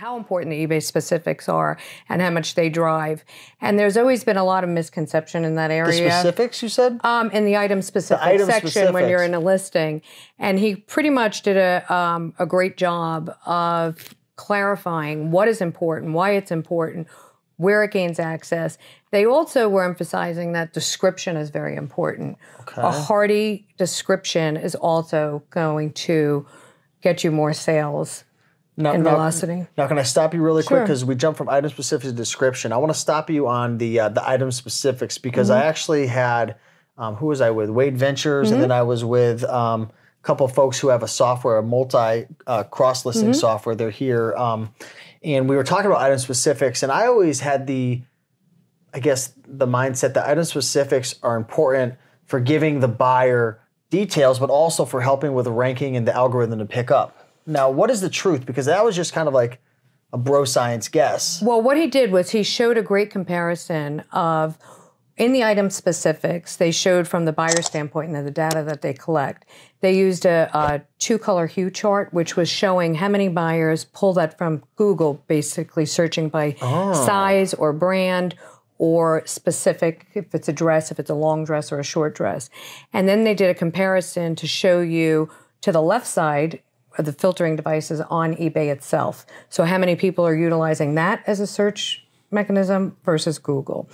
how important the eBay specifics are and how much they drive. And there's always been a lot of misconception in that area. The specifics, you said? In the item specific section when you're in a listing. And he pretty much did a great job of clarifying what is important, why it's important, where it gains access. They also were emphasizing that description is very important. Okay. A hearty description is also going to get you more sales and velocity. Now, can I stop you really quick? Because we jumped from item specifics to description. I want to stop you on the item specifics because I actually had, who was I with? Wade Ventures, and then I was with a couple of folks who have a software, a multi cross-listing software. They're here. And we were talking about item specifics, and I always had the mindset that item specifics are important for giving the buyer details, but also for helping with the ranking and the algorithm to pick up. Now, what is the truth? Because that was just kind of like a bro science guess. Well, what he did was he showed a great comparison of, in the item specifics, they showed from the buyer standpoint and the data that they collect. They used a two-color hue chart, which was showing how many buyers pull that from Google, basically searching by size or brand or specific, if it's a dress, if it's a long dress or a short dress. And then they did a comparison to show you to the left side of the filtering devices on eBay itself. So how many people are utilizing that as a search mechanism versus Google.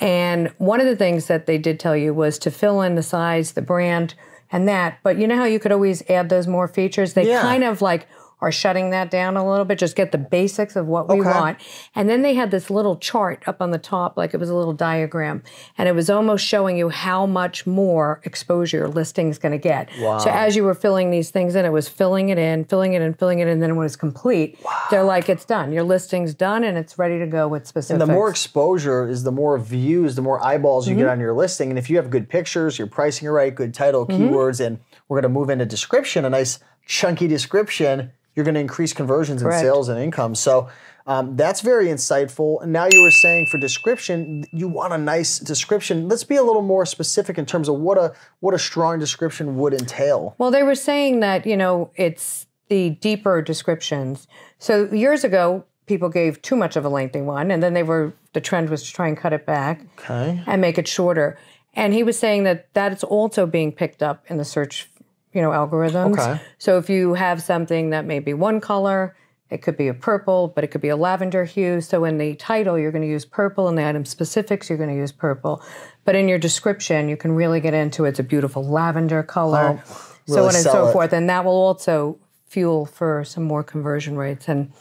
And one of the things that they did tell you was to fill in the size, the brand, and that. But you know how you could always add those more features? They kind of like are shutting that down a little bit, just get the basics of what we want. And then they had this little chart up on the top, like it was a little diagram. And it was almost showing you how much more exposure your listing's going to get. Wow. So as you were filling these things in, it was filling it in, filling it in, filling it in. And then when it's complete, they're like, it's done. Your listing's done and it's ready to go with specifics. And the more exposure is the more views, the more eyeballs you get on your listing. And if you have good pictures, your pricing right, good title, keywords, and we're going to move into description, a nice chunky description, you're going to increase conversions and sales and income. So that's very insightful. And now you were saying for description, you want a nice description. Let's be a little more specific in terms of what a strong description would entail. Well, they were saying that, you know, it's the deeper descriptions. So years ago, people gave too much of a lengthy one, and then the trend was to try and cut it back and make it shorter. And he was saying that that's also being picked up in the search algorithms. So if you have something that may be one color, it could be a purple, but it could be a lavender hue. So in the title, you're going to use purple. In the item specifics, you're going to use purple. But in your description, you can really get into it's a beautiful lavender color, so on and so forth. And that will also fuel for some more conversion rates. And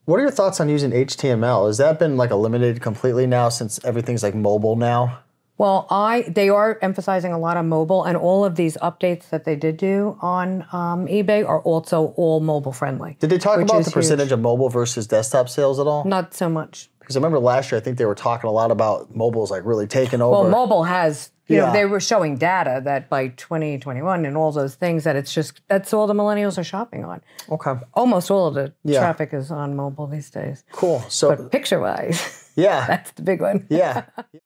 what are your thoughts on using HTML? Has that been like eliminated completely now since everything's like mobile now? Well, they are emphasizing a lot on mobile, and all of these updates that they did do on eBay are also all mobile friendly. Did they talk about the percentage of mobile versus desktop sales at all? Not so much. Because I remember last year, I think they were talking a lot about mobile's like really taking over. Well, mobile has, you know, they were showing data that by 2021 and all those things that that's all the millennials are shopping on. Okay. Almost all of the traffic is on mobile these days. Cool. So, but picture-wise, that's the big one.